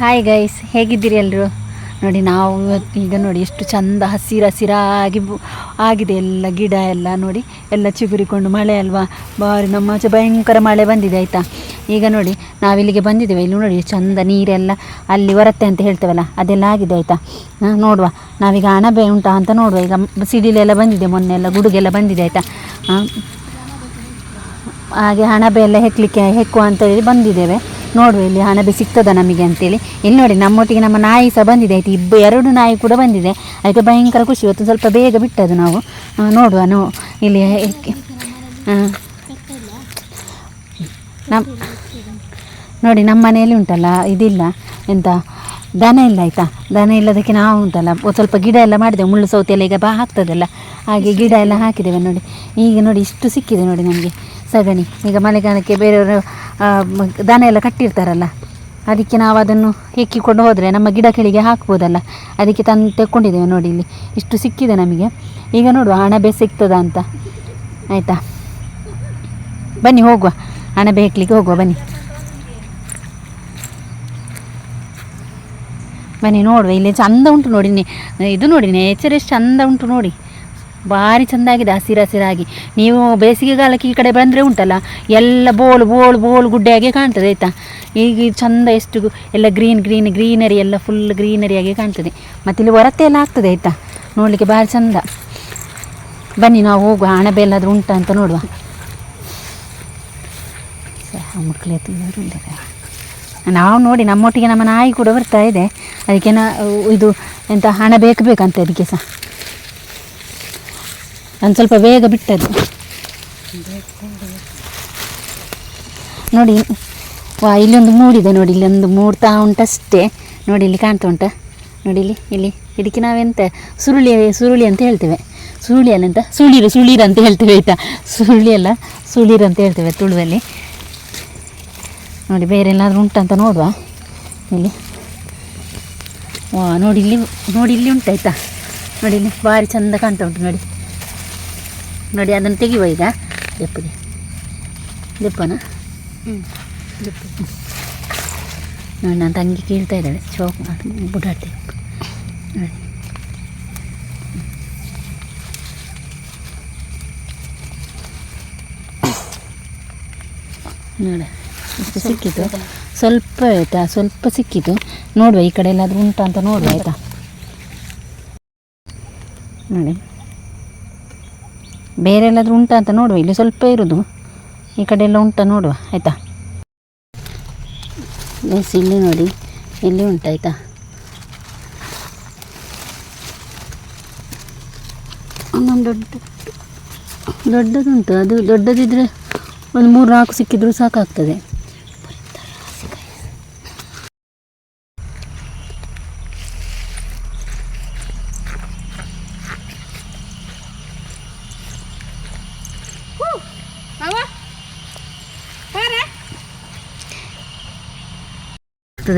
Hi guys, ಹೇಗಿದ್ದೀರಿ ಎಲ್ಲರೂ? ನೋಡಿ ನಾವು ಈಗ ನೋಡಿ ಎಷ್ಟು ಚಂದ ಹಸಿರಾಗಿ ಆಗಿದೆ ಎಲ್ಲ ಗಿಡ ಎಲ್ಲ ನೋಡಿ ಎಲ್ಲ ಚಿಗುರಿಕೊಂಡು. ಮಳೆ ಅಲ್ವಾ, ಬಾರಿ ನಮ್ಮ ಆಚೆ ಭಯಂಕರ ಮಳೆ ಬಂದಿದೆ ಆಯಿತಾ. ಈಗ ನೋಡಿ ನಾವಿಲ್ಲಿಗೆ ಬಂದಿದ್ದೇವೆ. ಇಲ್ಲಿ ನೋಡಿ ಚಂದ ನೀರೆಲ್ಲ ಅಲ್ಲಿ ಹೊರತ್ತೆ ಅಂತ ಹೇಳ್ತೇವಲ್ಲ ಅದೆಲ್ಲ ಆಗಿದೆ ಆಯಿತಾ. ನೋಡುವ ನಾವೀಗ ಅಣಬೆ ಉಂಟಾ ಅಂತ ನೋಡುವ. ಈಗ ಸಿಡಿಲೆಲ್ಲ ಬಂದಿದೆ, ಮೊನ್ನೆ ಎಲ್ಲ ಗುಡುಗೆಲ್ಲ ಬಂದಿದೆ ಆಯಿತಾ. ಹಾಗೆ ಅಣಬೆ ಎಲ್ಲ ಹೆಕ್ಕುವ ಅಂತೇಳಿ ಬಂದಿದ್ದೇವೆ. ನೋಡುವ ಇಲ್ಲಿ ಅಣಬೆ ಸಿಗ್ತದ ನಮಗೆ ಅಂತೇಳಿ. ಇಲ್ಲಿ ನೋಡಿ ನಮ್ಮೊಟ್ಟಿಗೆ ನಮ್ಮ ನಾಯಿ ಸಹ ಬಂದಿದೆ ಆಯ್ತು. ಎರಡು ನಾಯಿ ಕೂಡ ಬಂದಿದೆ. ಅದಕ್ಕೆ ಭಯಂಕರ ಖುಷಿ. ಇವತ್ತು ಸ್ವಲ್ಪ ಬೇಗ ಬಿಟ್ಟದು ನಾವು. ನೋಡುವ ಇಲ್ಲಿ ನೋಡಿ ನಮ್ಮ ಮನೆಯಲ್ಲಿ ಉಂಟಲ್ಲ ಇದಿಲ್ಲ ಎಂತ ದನ ಇಲ್ಲ ಆಯಿತಾ. ದನ ಇಲ್ಲದಕ್ಕೆ ನಾವು ಉಂಟಲ್ಲ ಸ್ವಲ್ಪ ಗಿಡ ಎಲ್ಲ ಮಾಡಿದೆವು. ಮುಳ್ಳು ಸೌತೆ ಎಲ್ಲ ಈಗ ಹಾಕ್ತದಲ್ಲ, ಹಾಗೆ ಗಿಡ ಎಲ್ಲ ಹಾಕಿದ್ದೇವೆ ನೋಡಿ. ಈಗ ನೋಡಿ ಇಷ್ಟು ಸಿಕ್ಕಿದೆ ನೋಡಿ ನಮಗೆ ಸಗಣಿ. ಈಗ ಮಳೆಗಾಲಕ್ಕೆ ಬೇರೆಯವರು ದನ ಎಲ್ಲ ಕಟ್ಟಿರ್ತಾರಲ್ಲ, ಅದಕ್ಕೆ ನಾವು ಅದನ್ನು ಹೆಕ್ಕಿಕೊಂಡು ಹೋದರೆ ನಮ್ಮ ಗಿಡ ಕೆಳಗೆ ಹಾಕ್ಬೋದಲ್ಲ, ಅದಕ್ಕೆ ತೆಕ್ಕೊಂಡಿದ್ದೇವೆ ನೋಡಿ. ಇಲ್ಲಿ ಇಷ್ಟು ಸಿಕ್ಕಿದೆ ನಮಗೆ. ಈಗ ನೋಡುವ ಅಣಬೆ ಸಿಗ್ತದ ಅಂತ ಆಯಿತಾ. ಬನ್ನಿ ಹೋಗುವ, ಅಣಬೆ ಹೆಕ್ಲಿಕ್ಕೆ ಹೋಗುವ ಬನ್ನಿ. ಬನ್ನಿ ನೋಡುವ. ಇಲ್ಲಿ ಚಂದ ಉಂಟು ನೋಡಿ. ಇದು ನೋಡಿ ನೇಚರ್ ಎಷ್ಟು ಚಂದ ಉಂಟು ನೋಡಿ, ಭಾರಿ ಚೆಂದಾಗಿದೆ ಹಸಿರಾಗಿ. ನೀವು ಬೇಸಿಗೆಗಾಲಕ್ಕೆ ಈ ಕಡೆ ಬಂದರೆ ಉಂಟಲ್ಲ ಎಲ್ಲ ಬೋಳು ಗುಡ್ಡೆಯಾಗೆ ಕಾಣ್ತದೆ ಆಯಿತಾ. ಈಗ ಚಂದ ಎಷ್ಟು ಎಲ್ಲ ಗ್ರೀನರಿ ಎಲ್ಲ ಫುಲ್ ಗ್ರೀನರಿಯಾಗಿ ಕಾಣ್ತದೆ. ಮತ್ತು ಇಲ್ಲಿ ಹೊರತೆ ಎಲ್ಲ ಆಗ್ತದೆ ಆಯಿತಾ, ನೋಡಲಿಕ್ಕೆ ಭಾರಿ ಚಂದ. ಬನ್ನಿ ನಾವು ಹೋಗುವ, ಅಣಬೆ ಎಲ್ಲಾದರೂ ಉಂಟಾ ಅಂತ ನೋಡುವ. ಮಕ್ಕಳೇ ನಾವು ನೋಡಿ ನಮ್ಮೊಟ್ಟಿಗೆ ನಮ್ಮ ನಾಯಿ ಕೂಡ ಬರ್ತಾ ಇದೆ. ಅದಕ್ಕೆ ಇದು ಎಂತ ಹಣ ಬೇಕಂತ ಅದಕ್ಕೆ ಸಹ ಒಂದು ಸ್ವಲ್ಪ ಬೇಗ ಬಿಟ್ಟದ್ದು ನೋಡಿ. ಇಲ್ಲೊಂದು ಮೂಡಿದೆ ನೋಡಿ, ಇಲ್ಲೊಂದು ಮೂಡ್ತಾ ಉಂಟಷ್ಟೇ ನೋಡಿ. ಇಲ್ಲಿ ಕಾಣ್ತಾ ಉಂಟ ನೋಡಿ. ಇಲ್ಲಿ ಇದಕ್ಕೆ ನಾವೆಂತ ಸುರುಳಿ ಅಂತ ಹೇಳ್ತೇವೆ. ಸುರುಳಿ ಅಲ್ಲ ಅಂತ ಸುಳೀರು ಅಂತ ಹೇಳ್ತೇವೆ ಆಯಿತಾ. ಸುರುಳಿ ಅಲ್ಲ, ಸುಳೀರು ಅಂತ ಹೇಳ್ತೇವೆ ತುಳುವಲ್ಲಿ ನೋಡಿ. ಬೇರೆ ಎಲ್ಲಾದರೂ ಉಂಟಂತ ನೋಡುವ. ಇಲ್ಲಿ ನೋಡಿ, ಇಲ್ಲಿ ಉಂಟಾಯ್ತಾ ನೋಡಿ. ಇಲ್ಲಿ ಭಾರಿ ಚಂದ ಕಾಣ್ತಾ ಉಂಟು ನೋಡಿ. ಅದನ್ನು ತೆಗಿಯುವ ಈಗ. ದೆಪ್ಪನ ನೋಡಿ. ನನ್ನ ತಂಗಿ ಕೇಳ್ತಾ ಇದ್ದಾಳೆ ಚೋಕ್ ಮಾಡಿ ಬುಡಾಟೆ ನೋಡಿ. ನೋಡಿ ಎಷ್ಟು ಸಿಕ್ಕಿತು, ಸ್ವಲ್ಪ ಆಯಿತಾ, ಸ್ವಲ್ಪ ಸಿಕ್ಕಿತು. ನೋಡುವ ಈ ಕಡೆ ಎಲ್ಲಾದರೂ ಉಂಟಾ ಅಂತ ನೋಡುವ ಆಯಿತಾ. ನೋಡಿ ಬೇರೆ ಎಲ್ಲಾದರೂ ಉಂಟಾ ಅಂತ ನೋಡುವ. ಇಲ್ಲಿ ಸ್ವಲ್ಪ ಇರೋದು, ಈ ಕಡೆ ಎಲ್ಲ ಉಂಟಾ ನೋಡುವ ಆಯಿತಾ. ಇಲ್ಲಿ ನೋಡಿ, ಇಲ್ಲಿ ಉಂಟಾಯ್ತಾ. ಒಂದೊಂದು ದೊಡ್ಡದುಂಟು. ಅದು ದೊಡ್ಡದಿದ್ದರೆ ಒಂದು 3-4 ಸಿಕ್ಕಿದ್ರೂ ಸಾಕಾಗ್ತದೆ.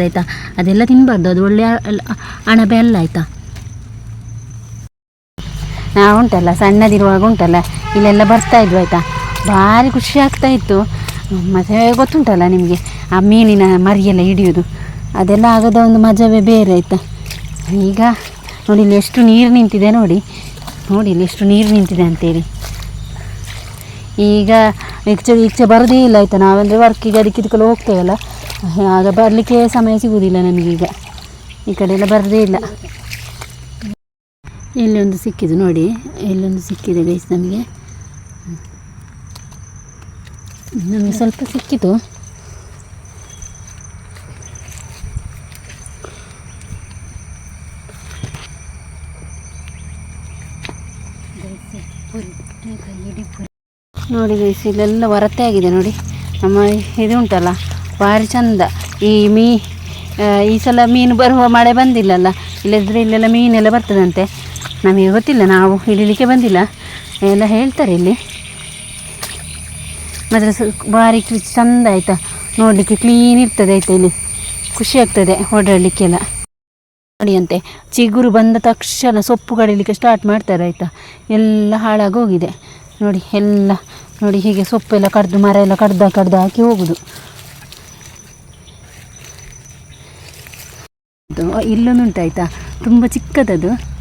ಆಯಿತಾ. ಅದೆಲ್ಲ ತಿನ್ನಬಾರ್ದು, ಅದು ಒಳ್ಳೆಯ ಅಣಬೆ ಅಲ್ಲ ಆಯಿತಾ. ನಾವು ಉಂಟಲ್ಲ ಸಣ್ಣದಿರುವಾಗ ಉಂಟಲ್ಲ ಇಲ್ಲೆಲ್ಲ ಬರ್ತಾ ಇದ್ವು ಆಯಿತಾ. ಭಾರಿ ಖುಷಿ ಆಗ್ತಾ ಇತ್ತು. ಮತ್ತು ಗೊತ್ತುಂಟಲ್ಲ ನಿಮಗೆ ಆ ಮೀನಿನ ಮರಿಯೆಲ್ಲ ಹಿಡಿಯೋದು, ಅದೆಲ್ಲ ಆಗದ ಒಂದು ಮಜವೇ ಬೇರೆ ಆಯಿತಾ. ಈಗ ನೋಡಿ ಇಲ್ಲಿ ಎಷ್ಟು ನೀರು ನಿಂತಿದೆ ನೋಡಿ. ಇಲ್ಲಿ ಎಷ್ಟು ನೀರು ನಿಂತಿದೆ ಅಂತೇಳಿ. ಈಗ ಈಚೆ ಬರೋದೇ ಇಲ್ಲ ಆಯಿತಾ. ನಾವಂದರೆ ವರ್ಕಿಗೆ ಅದಕ್ಕೆಲ್ಲ ಹೋಗ್ತೇವಲ್ಲ, ಆಗ ಬರಲಿಕ್ಕೆ ಸಮಯ ಸಿಗುವುದಿಲ್ಲ ನಮಗೀಗ. ಈ ಕಡೆ ಎಲ್ಲ ಬರೋದೇ ಇಲ್ಲ. ಇಲ್ಲೊಂದು ಸಿಕ್ಕಿದ್ದು ನೋಡಿ, ಇಲ್ಲೊಂದು ಸಿಕ್ಕಿದೆ ಗೈಸ್ ನಮಗೆ ಸ್ವಲ್ಪ ಸಿಕ್ಕಿತು. ನೋಡಿ ಗೈಸ್ ಇಲ್ಲೆಲ್ಲ ಹೊರತೆ ಆಗಿದೆ ನೋಡಿ. ನಮ್ಮ ಇದು ಉಂಟಲ್ಲ ಭಾರಿ ಚಂದ. ಈ ಸಲ ಮೀನು ಬರುವ ಮಳೆ ಬಂದಿಲ್ಲಲ್ಲ, ಇಲ್ಲದ್ರೆ ಇಲ್ಲೆಲ್ಲ ಮೀನೆಲ್ಲ ಬರ್ತದಂತೆ. ನಮಗೆ ಗೊತ್ತಿಲ್ಲ, ನಾವು ಹಿಡಿಲಿಕ್ಕೆ ಬಂದಿಲ್ಲ ಎಲ್ಲ ಹೇಳ್ತಾರೆ ಇಲ್ಲಿ. ಮಾತ್ರ ಭಾರಿ ಚಂದ ಆಯಿತಾ, ನೋಡಲಿಕ್ಕೆ ಕ್ಲೀನ್ ಇರ್ತದೆ ಆಯಿತಾ. ಇಲ್ಲಿ ಖುಷಿ ಆಗ್ತದೆ ಓಡಾಡಲಿಕ್ಕೆಲ್ಲ ನೋಡಿ. ಅಂತೆ ಚಿಗುರು ಬಂದ ತಕ್ಷಣ ಸೊಪ್ಪು ಕಡಿಲಿಕ್ಕೆ ಸ್ಟಾರ್ಟ್ ಮಾಡ್ತಾರೆ ಆಯಿತಾ. ಎಲ್ಲ ಹಾಳಾಗೋಗಿದೆ ನೋಡಿ. ಎಲ್ಲ ನೋಡಿ ಹೀಗೆ ಸೊಪ್ಪೆಲ್ಲ ಕಡ್ದು ಮರ ಎಲ್ಲ ಕಡ್ದು ಹಾಕಿ ಹೋಗುದು. ಇಲ್ಲೊಂದು ಉಂಟು ಆಯಿತಾ, ತುಂಬ ಚಿಕ್ಕದದು.